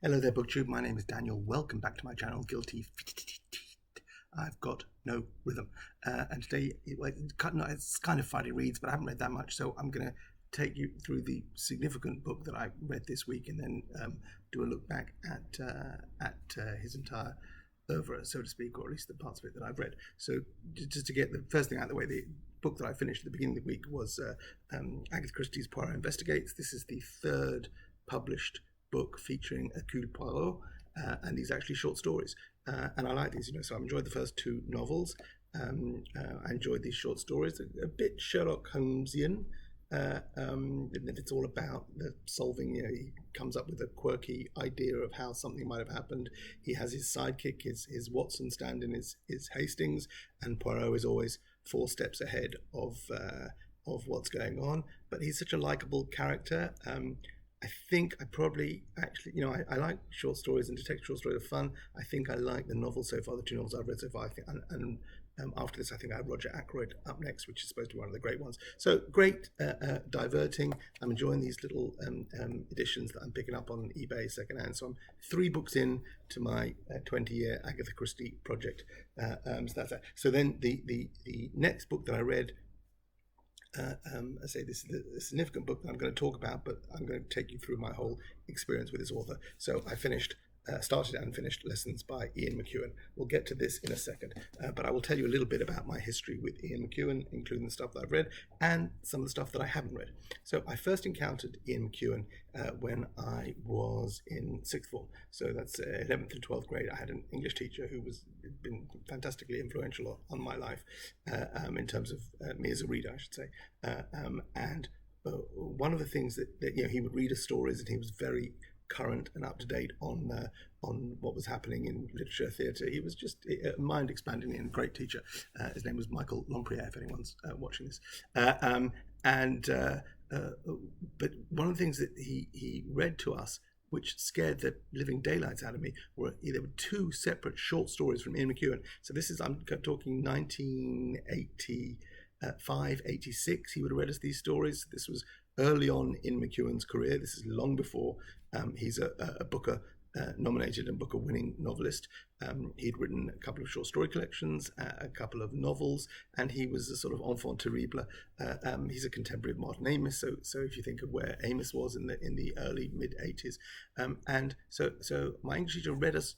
Hello there, BookTube. My name is Daniel. Welcome back to my channel, Guilty. I've got no rhythm. And today, it's kind of Friday reads, but I haven't read that much, so I'm going to take you through the significant book that I read this week and then do a look back at his entire oeuvre, so to speak, or at least the parts of it that I've read. So just to get the first thing out of the way, the book that I finished at the beginning of the week was Agatha Christie's Poirot Investigates. This is the third published book featuring Hercule Poirot, and these are actually short stories. And I like these, so I enjoyed the first two novels. I enjoyed these short stories, a bit Sherlock Holmesian. It's all about the solving. He comes up with a quirky idea of how something might have happened. He has his sidekick, his Watson stand-in is Hastings, and Poirot is always 4 steps ahead of what's going on. But he's such a likable character. I think I probably actually, I like short stories, and detective short stories are fun. I think I like the novels so far, the 2 novels I've read so far. I think, and after this, I think I have Roger Ackroyd up next, which is supposed to be one of the great ones. So great, diverting. I'm enjoying these little editions that I'm picking up on eBay secondhand. So I'm 3 books in to my 20-year Agatha Christie project. So that's that. So then the next book that I read, I say this is a significant book that I'm going to talk about, but I'm going to take you through my whole experience with this author. So I started and finished Lessons by Ian McEwan. We'll get to this in a second, but I will tell you a little bit about my history with Ian McEwan, including the stuff that I've read and some of the stuff that I haven't read. So I first encountered Ian McEwan when I was in 6th form. So that's 11th and 12th grade. I had an English teacher who was been fantastically influential on my life in terms of me as a reader, I should say. One of the things that he would read us stories, and he was very current and up to date on what was happening in literature, theatre. He was just a mind-expanding and great teacher. His name was Michael Lompriere, if anyone's watching this. But one of the things that he read to us, which scared the living daylights out of me, there were 2 separate short stories from Ian McEwan. So I'm talking 1985, 86. He would have read us these stories. This was early on in McEwan's career. This is long before he's a Booker nominated and Booker winning novelist. He'd written a couple of short story collections, a couple of novels, and he was a sort of enfant terrible. He's a contemporary of Martin Amis, so if you think of where Amis was in the early mid 80s, and so my English teacher read us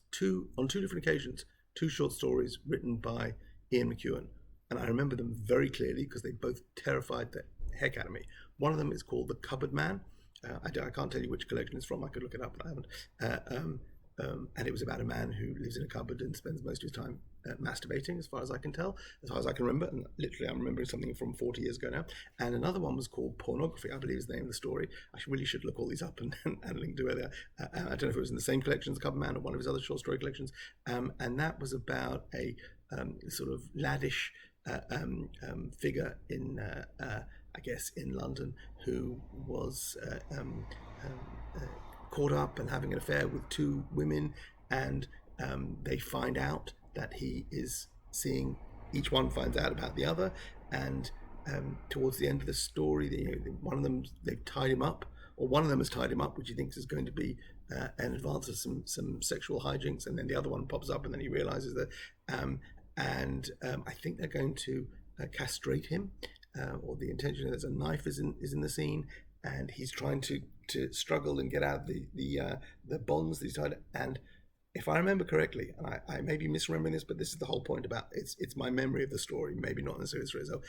on two different occasions 2 short stories written by Ian McEwan, and I remember them very clearly because they both terrified the heck out of me. One of them is called The Cupboard Man. I can't tell you which collection it's from. I could look it up, but I haven't. And it was about a man who lives in a cupboard and spends most of his time masturbating, as far as I can tell, as far as I can remember. And literally, I'm remembering something from 40 years ago now. And another one was called Pornography, I believe is the name of the story. I really should look all these up and link to it. I don't know if it was in the same collection as The Cupboard Man or one of his other short story collections. And that was about a sort of laddish figure in I guess in London, who was caught up and having an affair with 2 women, and they find out that he is seeing, each one finds out about the other, and towards the end of the story, one of them, they've tied him up, or one of them has tied him up, which he thinks is going to be an advance of some sexual hijinks, and then the other one pops up, and then he realizes that, I think they're going to castrate him. Or the intention there's a knife is in the scene, and he's trying to struggle and get out the bonds that he's tied. And if I remember correctly, and I may be misremembering this, but this is the whole point about it's my memory of the story, maybe not necessarily the story. So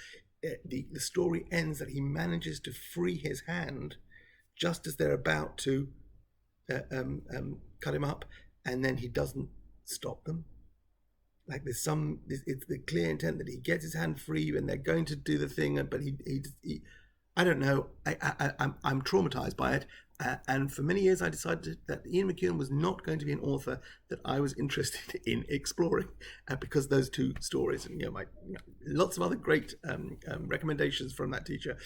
the story ends that he manages to free his hand just as they're about to cut him up, and then he doesn't stop them. Like it's the clear intent that he gets his hand free and they're going to do the thing, but he I don't know. I'm traumatized by it, and for many years I decided that Ian McEwan was not going to be an author that I was interested in exploring, because those 2 stories, and lots of other great recommendations from that teacher,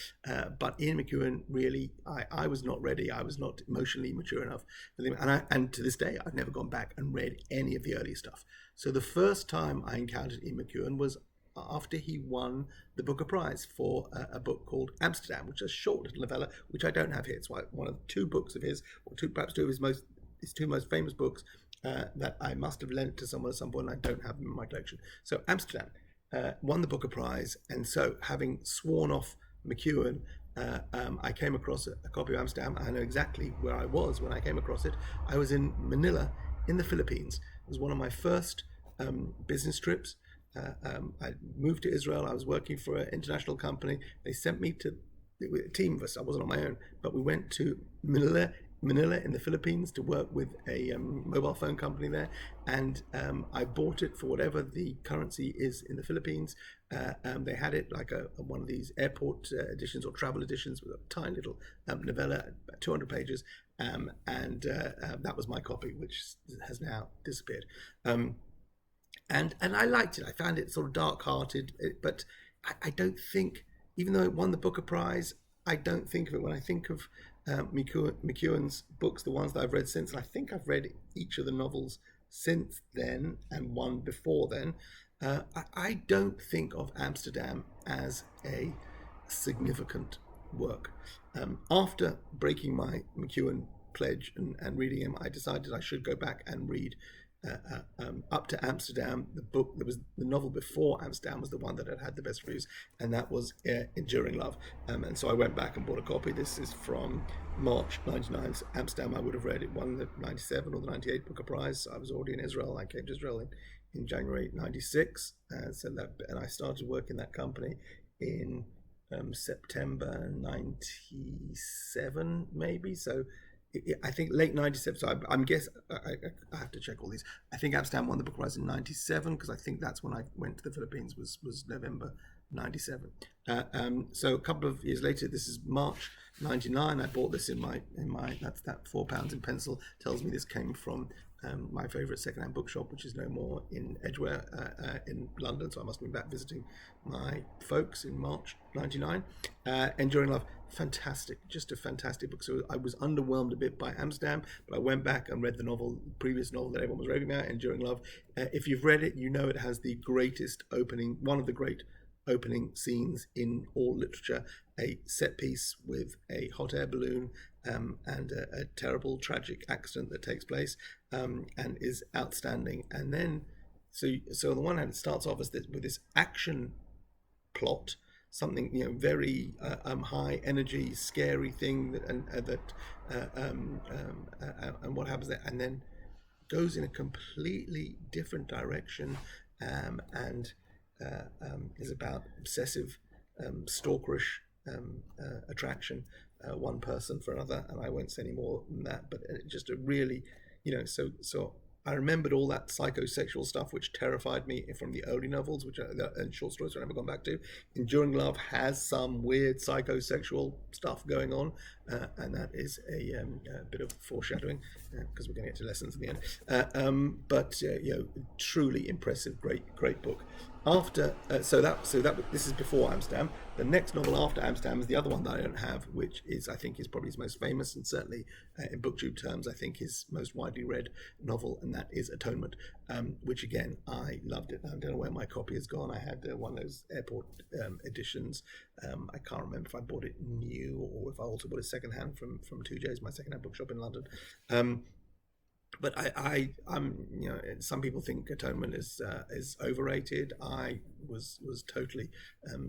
but Ian McEwan really, I was not ready. I was not emotionally mature enough for him, and to this day I've never gone back and read any of the early stuff. So the first time I encountered Ian McEwan was after he won the Booker Prize for a book called Amsterdam, which is a short little novella, which I don't have here. It's one of two books of his, or perhaps two of his most his two most famous books that I must have lent to someone at some point, and I don't have them in my collection. So Amsterdam won the Booker Prize, and so having sworn off McEwan, I came across a copy of Amsterdam. I know exactly where I was when I came across it. I was in Manila in the Philippines. It was one of my first business trips. I moved to Israel. I was working for an international company. They sent me to a team of us. I wasn't on my own, but we went to Manila in the Philippines to work with a mobile phone company there, and I bought it for whatever the currency is in the Philippines. They had it like one of these airport editions or travel editions with a tiny little novella, about 200 pages, and that was my copy, which has now disappeared. And I liked it. I found it sort of dark-hearted, but I don't think, even though it won the Booker Prize, I don't think of it when I think of McEwan's books, the ones that I've read since. And I think I've read each of the novels since then and one before then. I don't think of Amsterdam as a significant work. After breaking my McEwan pledge and reading him, I decided I should go back and read Up to Amsterdam. The novel before Amsterdam was the one that had the best reviews, and that was Enduring Love. And so I went back and bought a copy. This is from March 99. Amsterdam, I would have read it, won the 97 or the 98 Booker Prize. So I was already in Israel. I came to Israel in January 96, and I started work in that company in September 97, maybe. So I think late 97. So I'm guess I have to check all these. I think Amsterdam won the Booker Prize in 97, because I think that's when I went to the Philippines, was November 97. So a couple of years later, this is March 99. I bought this in my that's that £4 in pencil tells me this came from my favourite secondhand bookshop, which is no more in Edgware in London. So I must have been back visiting my folks in March 99. Enduring Love, fantastic, just a fantastic book. So I was underwhelmed a bit by Amsterdam, but I went back and read the previous novel that everyone was raving about, Enduring Love. If you've read it, you know it has the greatest opening, one of the great opening scenes in all literature, a set piece with a hot air balloon and a terrible tragic accident that takes place and is outstanding. And then so on the one hand, it starts off with this action plot, something very high energy, scary thing and what happens there, and then goes in a completely different direction and is about obsessive, stalkerish attraction, one person for another, and I won't say any more than that. But just a really, so I remembered all that psychosexual stuff which terrified me from the early novels, and short stories I never gone back to. Enduring Love has some weird psychosexual stuff going on, and that is a bit of foreshadowing, because we're going to get to lessons in the end. But truly impressive, great book. After this is before Amsterdam. The next novel after Amsterdam is the other one that I don't have, which I think is probably his most famous, and certainly in BookTube terms, I think his most widely read novel, and that is Atonement, which again I loved it. I don't know where my copy has gone. I had one of those airport editions. I can't remember if I bought it new or if I also bought it secondhand from 2J's, my secondhand bookshop in London. But I'm some people think Atonement is overrated. I was totally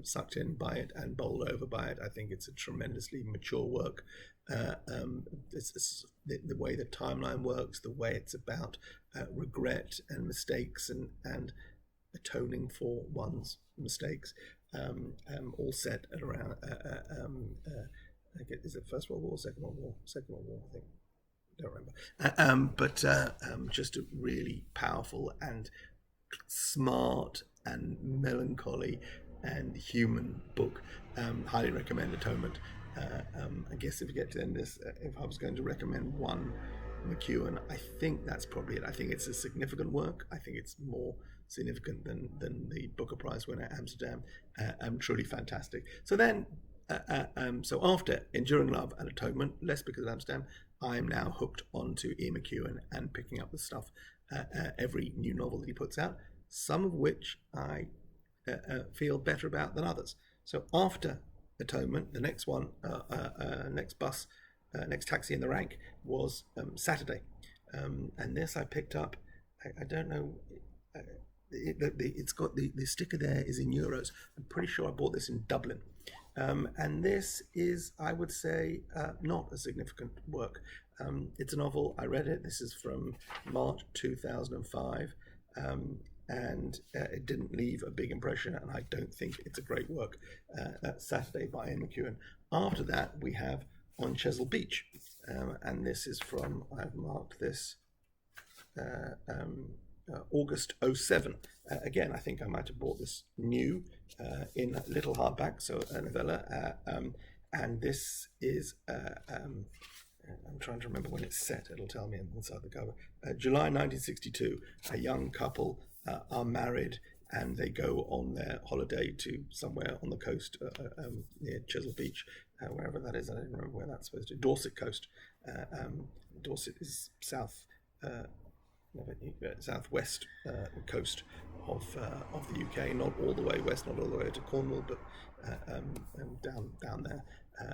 sucked in by it and bowled over by it. I think it's a tremendously mature work. It's the way the timeline works, the way it's about regret and mistakes and atoning for one's mistakes, all set at around is it First World War or Second World War? Second World War, I think. Don't remember, but just a really powerful and smart and melancholy and human book. Highly recommend Atonement. I guess if you get to the end of this, if I was going to recommend one McEwan, I think that's probably it. I think it's a significant work. I think it's more significant than the Booker Prize winner Amsterdam. Truly fantastic. So then, so after Enduring Love and Atonement, less because of Amsterdam, I'm now hooked onto Ian McEwan and picking up the stuff, every new novel that he puts out, some of which I feel better about than others. So after Atonement, the next one, next taxi in the rank was Saturday. And this I picked up. I don't know. It's got the sticker there is in euros. I'm pretty sure I bought this in Dublin. And this is, I would say, not a significant work. It's a novel. I read it. This is from March 2005. And it didn't leave a big impression, and I don't think it's a great work. That's Saturday by Ian McEwan. After that, we have On Chesil Beach, and this is from, I've marked this, August 07. Again, I think I might have bought this new in little hardback, so a novella, and this is, I'm trying to remember when it's set, it'll tell me inside the cover, July 1962, a young couple are married and they go on their holiday to somewhere on the coast near Chesil Beach, wherever that is. I don't remember where that's supposed to be. Dorset coast. Dorset is southwest coast of the UK, not all the way west, not all the way to Cornwall, but down there.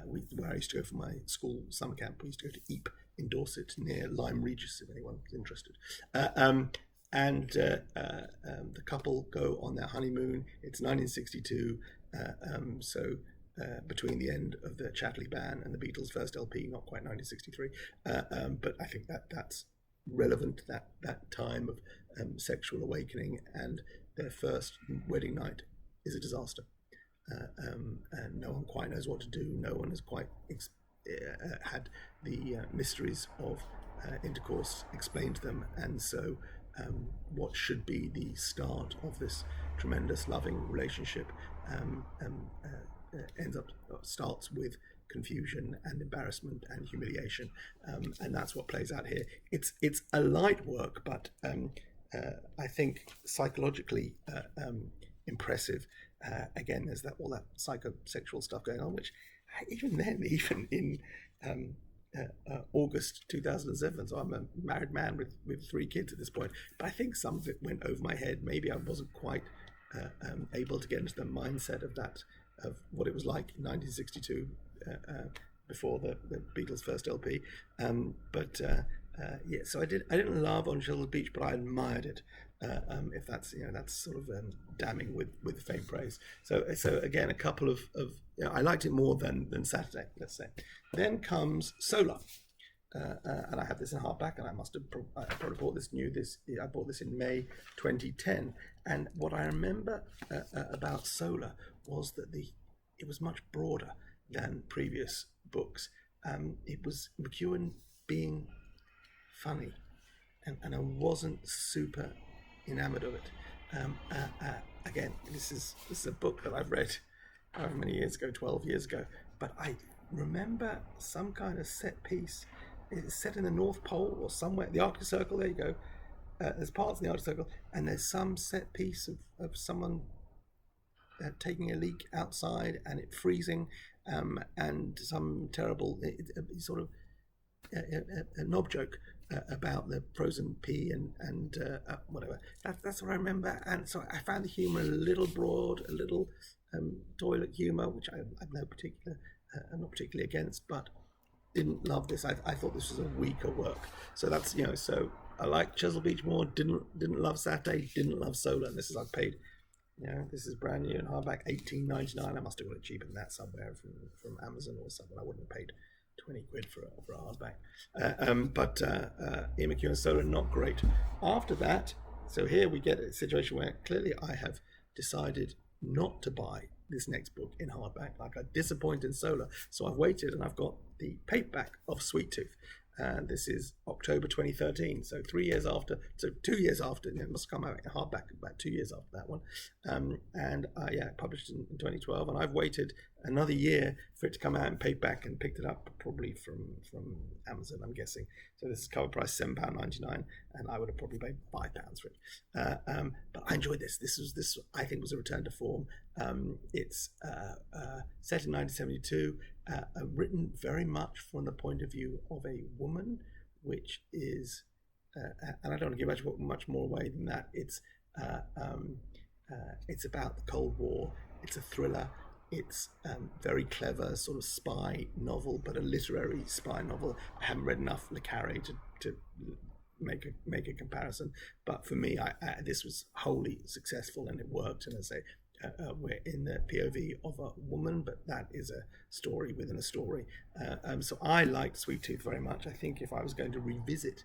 Where I used to go for my school summer camp, we used to go to Ypres in Dorset near Lyme Regis, if anyone is interested. And the couple go on their honeymoon. It's 1962, so between the end of the Chatterley ban and the Beatles' first LP, not quite 1963, but I think that's relevant, that time of sexual awakening, and their first wedding night is a disaster. And no one quite knows what to do. No one has quite had the mysteries of intercourse explained to them, and so what should be the start of this tremendous loving relationship starts with confusion and embarrassment and humiliation, and that's what plays out here. It's a light work, but I think psychologically impressive. Again, there's all that psychosexual stuff going on, which even in August 2007, so I'm a married man with 3 kids at this point, but I think some of it went over my head. Maybe I wasn't quite able to get into the mindset of what it was like in 1962 before the Beatles' first LP, yeah, so I didn't love On Chesil Beach, but I admired it. If that's that's sort of damning with faint praise. So again, a couple of I liked it more than Saturday, let's say. Then comes Solar, and I have this in hardback, and I probably bought this I bought this in May 2010. And what I remember about Solar was that it was much broader than previous books. It was McEwan being funny, and I wasn't super enamored of it. Again, this is a book that I've read however many years ago, 12 years ago, but I remember some kind of set piece. It's set in the North Pole or somewhere, the Arctic Circle, there you go. There's parts of the Arctic Circle, and there's some set piece of someone taking a leak outside and it freezing, and some terrible sort of a knob joke about the frozen pea and whatever. That's what I remember, and so I found the humour a little broad, a little toilet humour, which I'm not particularly against, but didn't love this. I thought this was a weaker work. So that's so I like Chesil Beach more. Didn't love Saturday. Didn't love Solar. And this is I paid. This is brand new in hardback, $18.99. I must have got it cheaper than that somewhere from Amazon or something. I wouldn't have paid 20 quid for a hardback. But Ian McEwan Solar, not great. After that, so here we get a situation where clearly I have decided not to buy this next book in hardback. Like I disappointed in Solar, so I've waited and I've got the paperback of Sweet Tooth. And this is October 2013, so 2 years after, it must come out in hardback about 2 years after that one. And published in 2012, and I've waited another year for it to come out in paperback, and picked it up probably from Amazon, I'm guessing. So this is cover price £7.99, and I would have probably paid £5 for it. But I enjoyed this. This I think was a return to form. It's set in 1972. Written very much from the point of view of a woman, which is, and I don't want to give much more away than that. It's about the Cold War. It's a thriller. It's very clever, sort of spy novel, but a literary spy novel. I haven't read enough Le Carre to make a comparison. But for me, this was wholly successful and it worked. And as I say, we're in the POV of a woman, but that is a story within a story. So I liked Sweet Tooth very much. I think if I was going to revisit,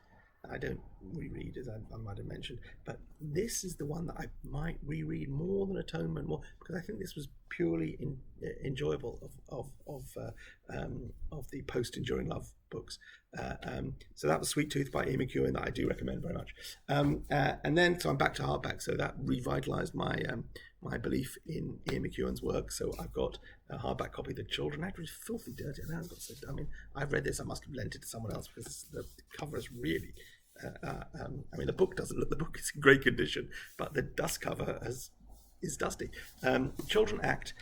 I don't reread, as I might have mentioned, but this is the one that I might reread more than Atonement, more because I think this was purely enjoyable of the post-Enduring Love books. So that was Sweet Tooth by Ian McEwan that I do recommend very much. And then so I'm back to hardback, so that revitalized my my belief in Ian McEwan's work. So I've got a hardback copy of The Children Act, which is filthy dirty. And I mean, I've read this, I must have lent it to someone else because the cover is really. I mean, the book doesn't look. The book is in great condition, but the dust cover is dusty. Children Act.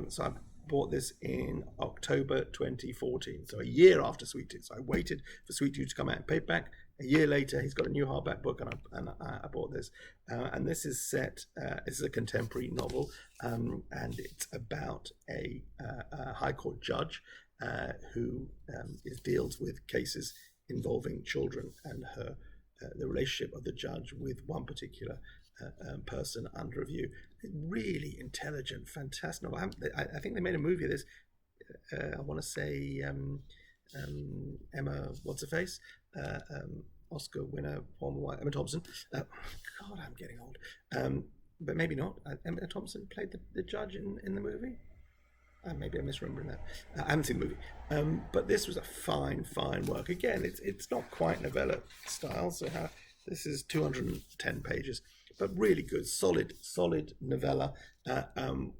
So I bought this in October 2014, so a year after Sweet Tooth. So I waited for Sweet Tooth to come out in paperback. A year later, he's got a new hardback book, and I bought this. And this is set. This is a contemporary novel, and it's about a high court judge who deals with cases involving children and the relationship of the judge with one particular person under review. Really intelligent, fantastic novel. I think they made a movie of this. I want to say Emma, what's her face? Oscar winner, former wife, Emma Thompson. God, I'm getting old. But maybe not. Emma Thompson played the judge in the movie. Maybe I'm misremembering that. I haven't seen the movie. But this was a fine work. Again, it's not quite novella style. So this is 210 pages, but really good, solid novella,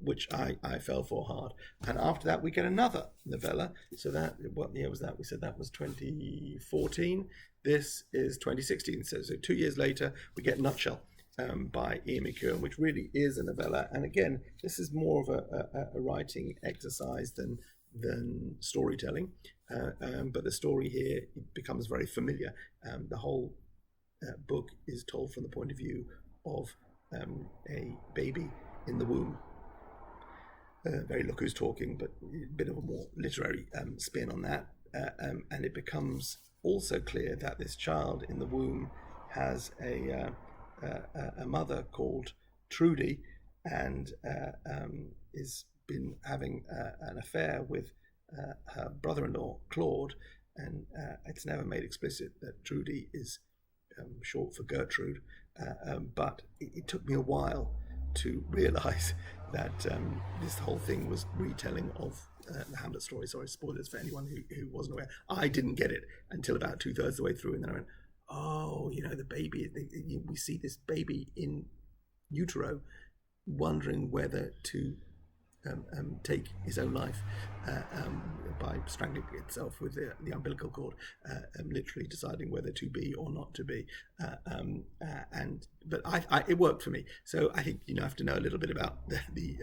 which I fell for hard. And after that, we get another novella. So what year was that? We said that was 2014. This is 2016. So 2 years later, we get Nutshell. By Ian McEwan, which really is a novella, and again, this is more of a writing exercise than storytelling. But the story here becomes very familiar. The whole book is told from the point of view of a baby in the womb. Very Look Who's Talking, but a bit of a more literary spin on that. And it becomes also clear that this child in the womb has a mother called Trudy, and has been having an affair with her brother-in-law Claude, and it's never made explicit that Trudy is short for Gertrude, but it took me a while to realise that this whole thing was retelling of the Hamlet story. Sorry, spoilers for anyone who wasn't aware. I didn't get it until about 2/3 of the way through, and then I went, oh, the baby, we see this baby in utero wondering whether to take his own life by strangling itself with the umbilical cord, literally deciding whether to be or not to be. But it worked for me. So I think you have to know a little bit about the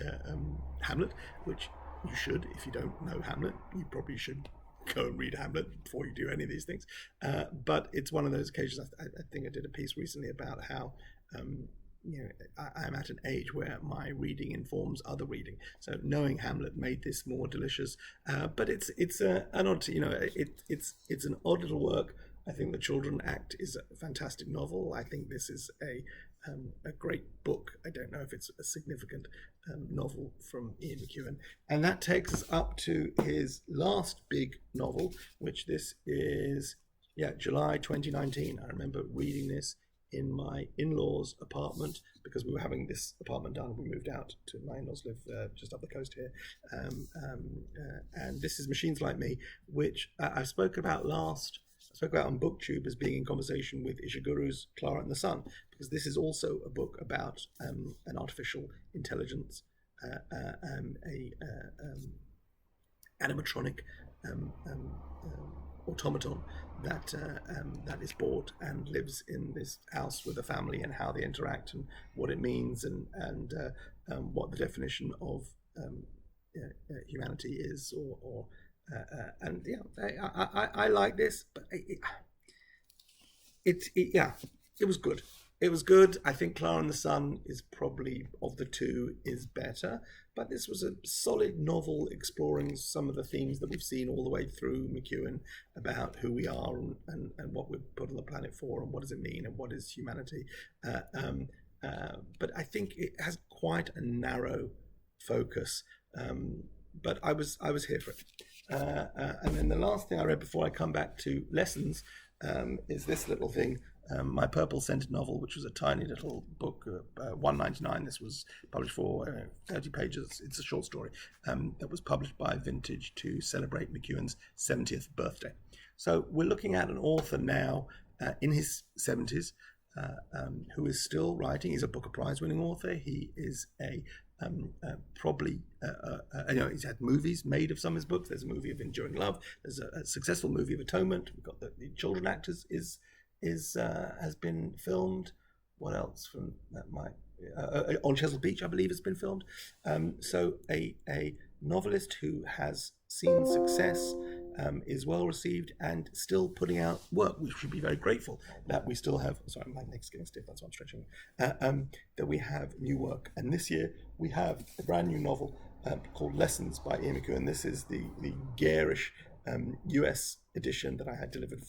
Hamlet, which you should. If you don't know Hamlet, you probably should go and read Hamlet before you do any of these things. But it's one of those occasions. I think I did a piece recently about how I'm at an age where my reading informs other reading. So knowing Hamlet made this more delicious. But it's an odd, it's an odd little work. I think The Children Act is a fantastic novel. I think this is a great book. I don't know if it's a significant novel from Ian McEwan. And that takes us up to his last big novel, which this is, July 2019. I remember reading this in my in-laws' apartment because we were having this apartment done. We moved out to my in-laws live just up the coast here. And this is Machines Like Me, which I spoke about on BookTube as being in conversation with Ishiguro's Clara and the Sun, because this is also a book about an artificial intelligence, animatronic automaton that is bought and lives in this house with a family, and how they interact and what it means, and what the definition of humanity is, I like this, but it was good. It was good. I think Clara and the Sun is probably, of the two, is better. But this was a solid novel exploring some of the themes that we've seen all the way through McEwan about who we are and what we're put on the planet for and what does it mean and what is humanity. Uh, um, but I think it has quite a narrow focus. But I was here for it. And then the last thing I read before I come back to lessons is this little thing. My Purple Scented Novel, which was a tiny little book, $1.99. This was published for 30 pages. It's a short story that was published by Vintage to celebrate McEwan's 70th birthday. So we're looking at an author now in his 70s who is still writing. He's a Booker Prize-winning author. He is probably he's had movies made of some of his books. There's a movie of Enduring Love. There's a successful movie of Atonement. We've got the Children Actors has been filmed. What else from that might on Chesil Beach, I believe, has been filmed. So a novelist who has seen success, is well received, and still putting out work. We should be very grateful that we still have. Sorry, my neck's getting stiff. That's why I'm stretching. That we have new work, and this year we have a brand new novel called Lessons by Ian McEwan. This is the garish US edition that I had delivered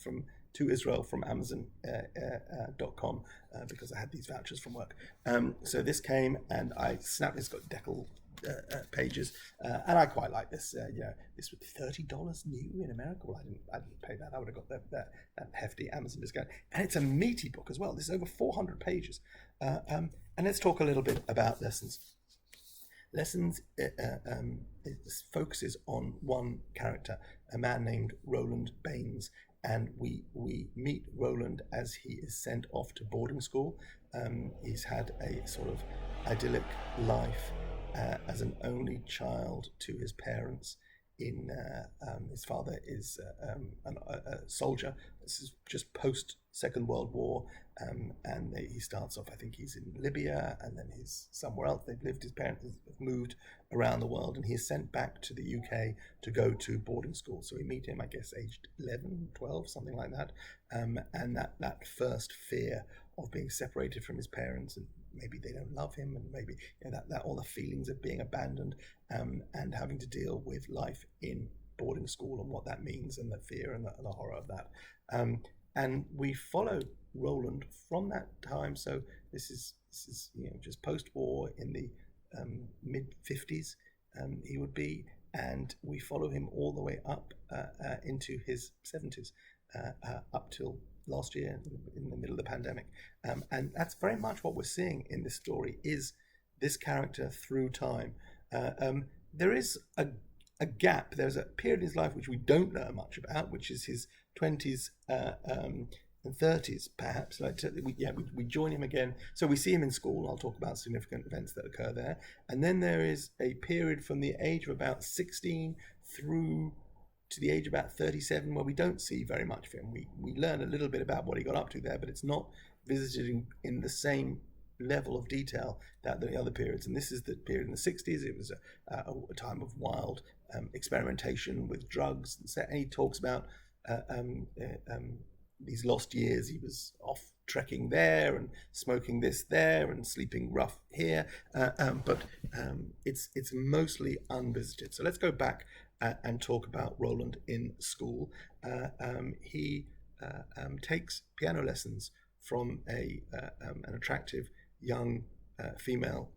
to Israel from Amazon.com because I had these vouchers from work. So this came and I snapped. It's got decal pages, and I quite like this. This was $30 new in America. Well, I didn't pay that. I would have got that hefty Amazon discount. And it's a meaty book as well. This is over 400 pages. And let's talk a little bit about Lessons. Lessons it focuses on one character, a man named Roland Baines, and we meet Roland as he is sent off to boarding school. He's had a sort of idyllic life as an only child to his parents. His father is a soldier. This is just post Second World War, and he starts off. I think he's in Libya, and then he's somewhere else. They've lived. His parents have moved around the world, and he is sent back to the UK to go to boarding school. So we meet him, I guess, aged 11, 12, something like that, and that first fear of being separated from his parents, and maybe they don't love him, and maybe that all the feelings of being abandoned, and having to deal with life in boarding school and what that means, and the fear and the horror of that. And we follow Roland from that time. So this is just post-war in the mid-50s he would be, and we follow him all the way up into his 70s, up till last year in the middle of the pandemic. And that's very much what we're seeing in this story, is this character through time. There is a gap. There's a period in his life which we don't know much about, which is his 20s and 30s, perhaps. We join him again. So we see him in school. I'll talk about significant events that occur there. And then there is a period from the age of about 16 through to the age of about 37 where we don't see very much of him. We learn a little bit about what he got up to there, but it's not visited in the same level of detail that the other periods. And this is the period in the 60s. It was a time of wild experimentation with drugs. And he talks about these lost years. He was off trekking there and smoking this there and sleeping rough here, but it's mostly unvisited. So let's go back and talk about Roland in school. He takes piano lessons from an attractive young female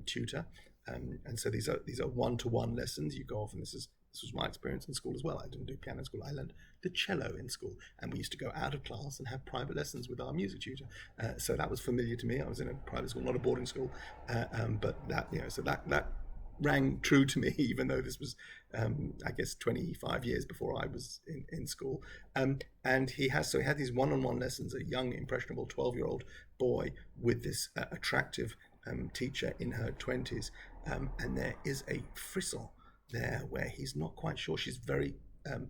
tutor, and so these are one-to-one lessons. You go off, and this was my experience in school as well. I didn't do piano in school. I learned the cello in school, and we used to go out of class and have private lessons with our music tutor. So that was familiar to me. I was in a private school, not a boarding school, but that rang true to me, even though this was, I guess, 25 years before I was in school. And he had these one-on-one lessons, a young, impressionable 12-year-old boy with this attractive teacher in her 20s. And there is a frisson there where he's not quite sure. She's very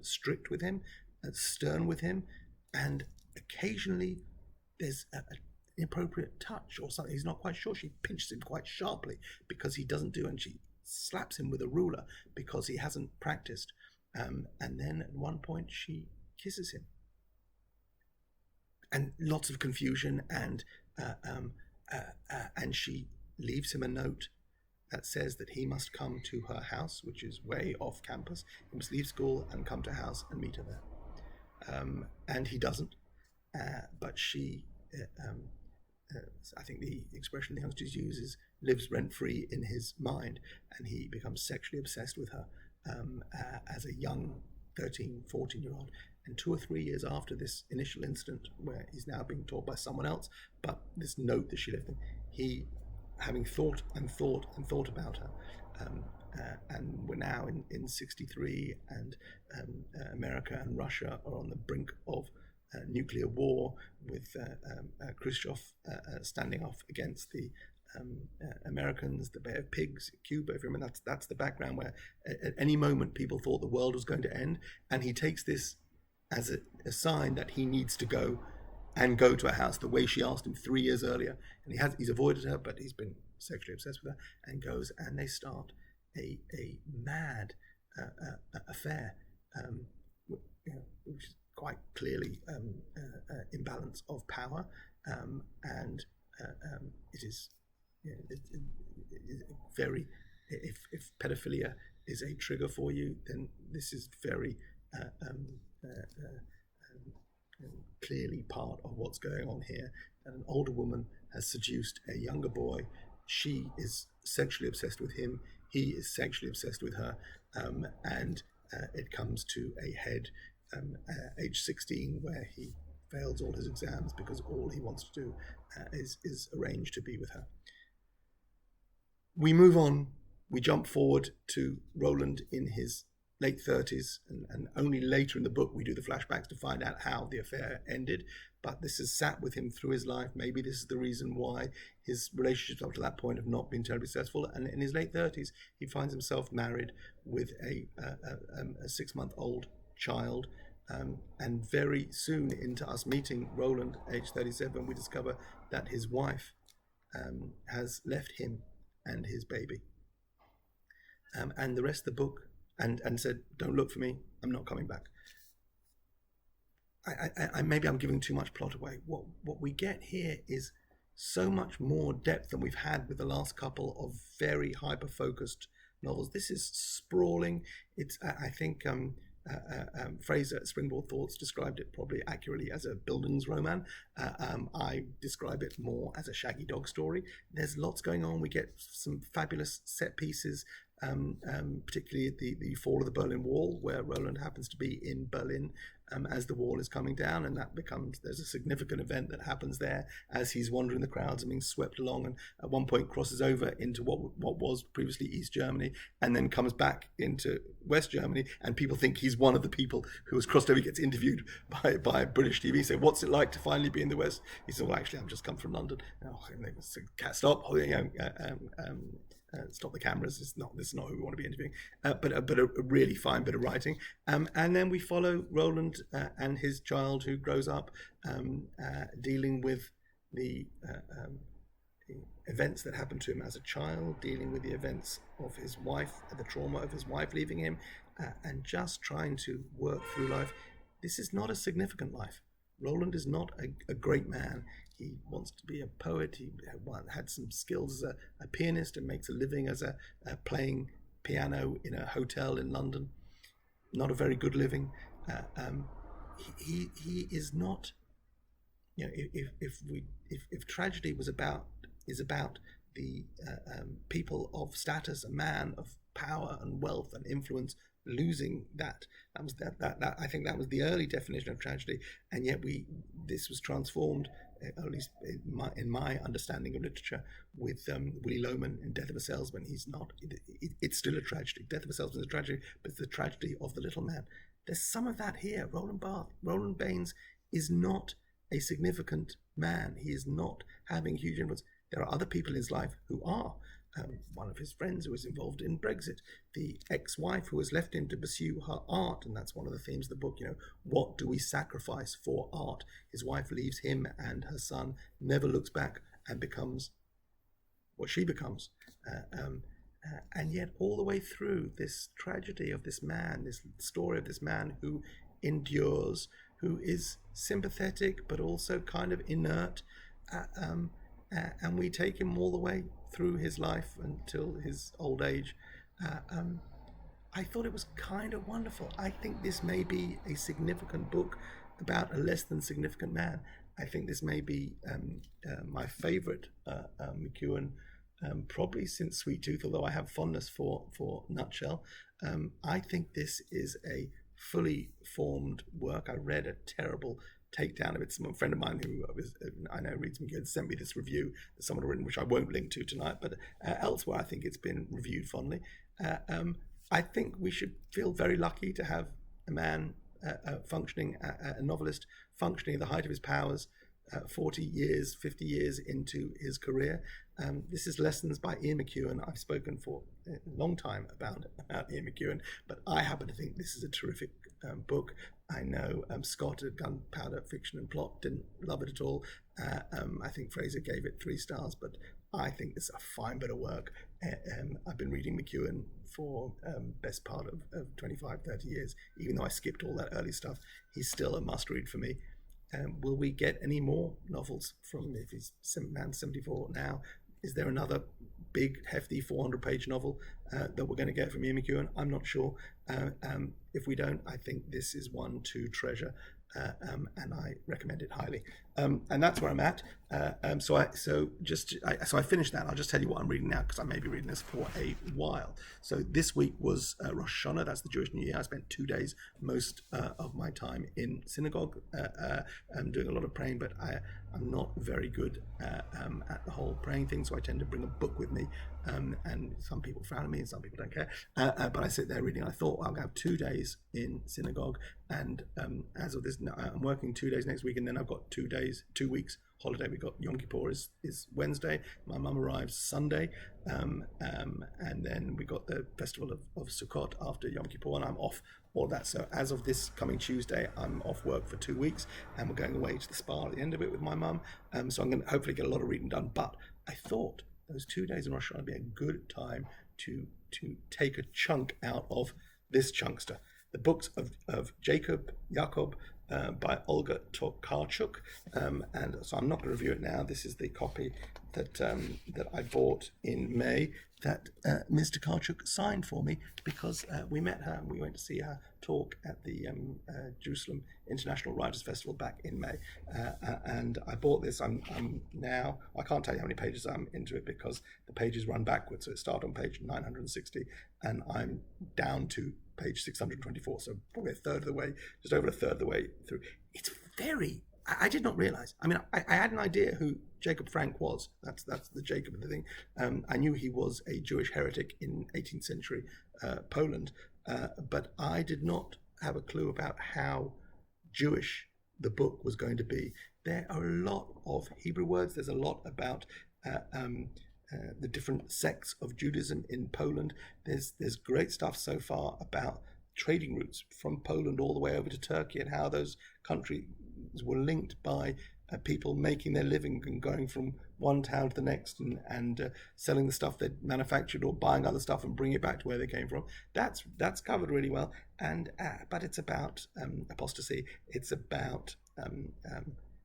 strict with him and stern with him. And occasionally there's an inappropriate touch or something. He's not quite sure. She pinches him quite sharply because he doesn't do, and she slaps him with a ruler because he hasn't practiced. And then at one point she kisses him. And lots of confusion, and and she leaves him a note that says that he must come to her house, which is way off campus. He must leave school and come to her house and meet her there. And he doesn't. But she, I think the expression the youngsters use is lives rent-free in his mind, and he becomes sexually obsessed with her as a young 13, 14-year-old. And 2 or 3 years after this initial incident, where he's now being taught by someone else, but this note that she left him, he, having thought and thought and thought about her, and we're now in 63, and America and Russia are on the brink of nuclear war, with Khrushchev standing off against the Americans, the Bay of Pigs, Cuba. If you remember, that's the background where at any moment people thought the world was going to end, and he takes this as a sign that he needs to go to a house the way she asked him 3 years earlier, and he's avoided her, but he's been sexually obsessed with her, and goes, and they start a mad affair, which is quite clearly imbalance of power, and it is, very, if pedophilia is a trigger for you, then this is very clearly part of what's going on here. And an older woman has seduced a younger boy. She is sexually obsessed with him. He is sexually obsessed with her, and it comes to a head age 16, where he fails all his exams because all he wants to do is arrange to be with her. We move on. We jump forward to Roland in his late 30s, and only later in the book we do the flashbacks to find out how the affair ended. But this has sat with him through his life. Maybe this is the reason why his relationships up to that point have not been terribly successful. And in his late 30s, he finds himself married with a 6-month-old child. And very soon into us meeting Roland, age 37, we discover that his wife has left him and his baby. And the rest of the book, and said, don't look for me, I'm not coming back. I maybe I'm giving too much plot away. What we get here is so much more depth than we've had with the last couple of very hyper-focused novels. This is sprawling. It's, I think, Fraser at Springboard Thoughts described it probably accurately as a Bildungsroman. I describe it more as a shaggy dog story. There's lots going on. We get some fabulous set pieces, particularly the fall of the Berlin Wall, where Roland happens to be in Berlin as the wall is coming down, and there's a significant event that happens there as he's wandering the crowds and being swept along, and at one point crosses over into what was previously East Germany, and then comes back into West Germany, and people think he's one of the people who has crossed over. He gets interviewed by British TV, say, what's it like to finally be in the West? He said, well, actually, I've just come from London. Oh, and they said, stop, stop the cameras. This is not who we want to be interviewing. But a really fine bit of writing. And then we follow Roland and his child, who grows up dealing with the events that happened to him as a child, dealing with the events of his wife, the trauma of his wife leaving him, and just trying to work through life. This is not a significant life. Roland is not a great man. He wants to be a poet. He had some skills as a pianist and makes a living as a playing piano in a hotel in London. Not a very good living. He is not. If tragedy is about the people of status, a man of power and wealth and influence losing that I think that was the early definition of tragedy, and yet this was transformed, at least in my understanding of literature, with Willy Loman in Death of a Salesman. It's still a tragedy. Death of a Salesman is a tragedy, but it's the tragedy of the little man. There's some of that here. Roland Baines is not a significant man. He is not having huge influence. There are other people in his life who are. One of his friends who was involved in Brexit, the ex-wife who has left him to pursue her art, and that's one of the themes of the book. What do we sacrifice for art? His wife leaves him and her son, never looks back, and becomes what she becomes. And yet all the way through this tragedy of this man, this story of this man who endures, who is sympathetic but also kind of inert, and we take him all the way through his life until his old age. I thought it was kind of wonderful. I think this may be a significant book about a less than significant man. I think this may be my favourite McEwan, probably since Sweet Tooth, although I have fondness for Nutshell. I think this is a fully formed work. I read a terrible takedown of it. Some friend of mine who I know reads McEwan sent me this review that someone had written, which I won't link to tonight, but elsewhere I think it's been reviewed fondly. I think we should feel very lucky to have a man functioning, a novelist functioning at the height of his powers, 40 years, 50 years into his career. This is Lessons by Ian McEwan. I've spoken for a long time about Ian McEwan, but I happen to think this is a terrific book. I know Scott at Gunpowder Fiction and Plot didn't love it at all. I think Fraser gave it 3 stars, but I think it's a fine bit of work. I've been reading McEwan for best part of 25, 30 years. Even though I skipped all that early stuff, he's still a must read for me. Will we get any more novels from, if he's 74 now, is there another big, hefty 400-page novel that we're going to get from Ian McEwan? I'm not sure. If we don't, I think this is one to treasure, and I recommend it highly. And that's where I'm at. So I finished that. I'll just tell you what I'm reading now, because I may be reading this for a while. So this week was Rosh Hashanah. That's the Jewish New Year. I spent 2 days, most of my time in synagogue, doing a lot of praying, but I'm not very good at the whole praying thing, so I tend to bring a book with me, and some people frown at me and some people don't care, but I sit there reading. I thought I'll have 2 days in synagogue, and as of this, I'm working 2 days next week, and then I've got 2 weeks holiday. We got Yom Kippur is Wednesday. My mum arrives Sunday, and then we got the festival of Sukkot after Yom Kippur, and I'm off all that. So as of this coming Tuesday, I'm off work for 2 weeks, and we're going away to the spa at the end of it with my mum. So I'm going to hopefully get a lot of reading done. But I thought those 2 days in Rosh Hashanah would be a good time to take a chunk out of this chunkster. The books of Jacob by Olga Tokarczuk, and so I'm not going to review it now. This is the copy that I bought in May that Ms. Tokarczuk signed for me, because we met her and we went to see her talk at the Jerusalem International Writers Festival back in May, and I bought this. I'm now, I can't tell you how many pages I'm into it, because the pages run backwards, so it started on page 960 and I'm down to page 624, so probably a third of the way, just over a third of the way through. It's very, I did not realize. I mean, I had an idea who Jacob Frank was. That's the Jacob of the thing. I knew he was a Jewish heretic in 18th century Poland, but I did not have a clue about how Jewish the book was going to be. There are a lot of Hebrew words. There's a lot about the different sects of Judaism in Poland. There's great stuff so far about trading routes from Poland all the way over to Turkey, and how those countries were linked by people making their living and going from one town to the next, and selling the stuff they manufactured or buying other stuff and bringing it back to where they came from. That's covered really well, and but it's about apostasy. It's about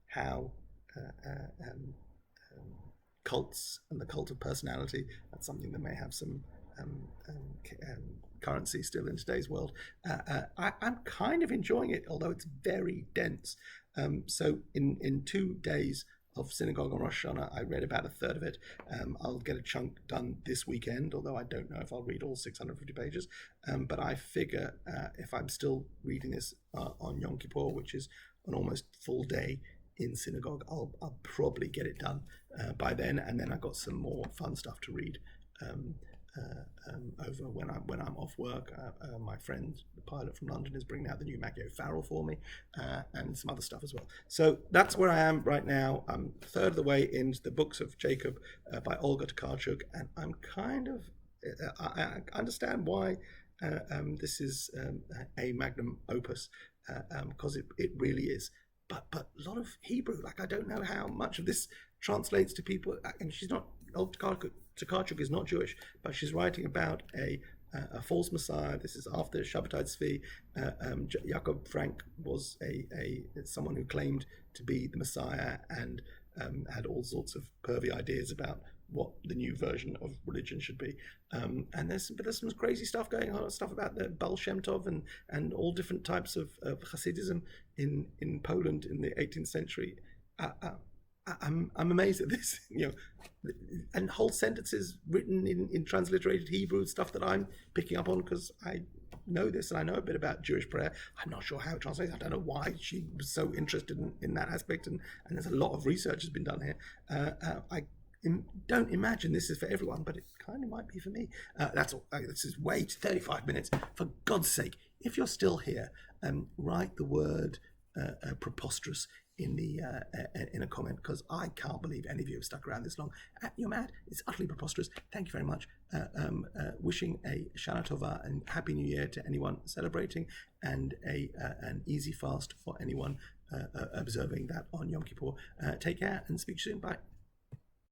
how cults and the cult of personality. That's something that may have some currency still in today's world. I'm kind of enjoying it, although it's very dense. So in 2 days of synagogue on Rosh Hashanah, I read about a third of it. I'll get a chunk done this weekend, although I don't know if I'll read all 650 pages. But I figure if I'm still reading this on Yom Kippur, which is an almost full day in synagogue, I'll probably get it done by then, and then I've got some more fun stuff to read over when I'm off work. My friend, the pilot from London, is bringing out the new Mackie O'Farrell for me, and some other stuff as well. So that's where I am right now. I'm a third of the way into the books of Jacob by Olga Tokarczuk, and I'm kind of I understand why this is a magnum opus, because it really is. But a lot of Hebrew, like I don't know how much of this translates to people. And she's not, Tokarczuk is not Jewish, but she's writing about a false Messiah. This is after Shabbatai Tzvi. Jacob Frank was someone who claimed to be the Messiah, and had all sorts of pervy ideas about what the new version of religion should be. And there's some crazy stuff going on, stuff about the Baal Shem Tov and all different types of Hasidism in Poland in the 18th century. I'm amazed at this, and whole sentences written in transliterated Hebrew, stuff that I'm picking up on because I know this and I know a bit about Jewish prayer. I'm not sure how it translates. I don't know why she was so interested in that aspect, and there's a lot of research has been done here. I don't imagine this is for everyone, but it kind of might be for me. That's all. This is way 35 minutes. For God's sake, if you're still here, write the word preposterous in a comment, because I can't believe any of you have stuck around this long. You're mad. It's utterly preposterous. Thank you very much. Wishing a Shana Tova and Happy New Year to anyone celebrating, and an easy fast for anyone observing that on Yom Kippur. Take care and speak soon. Bye.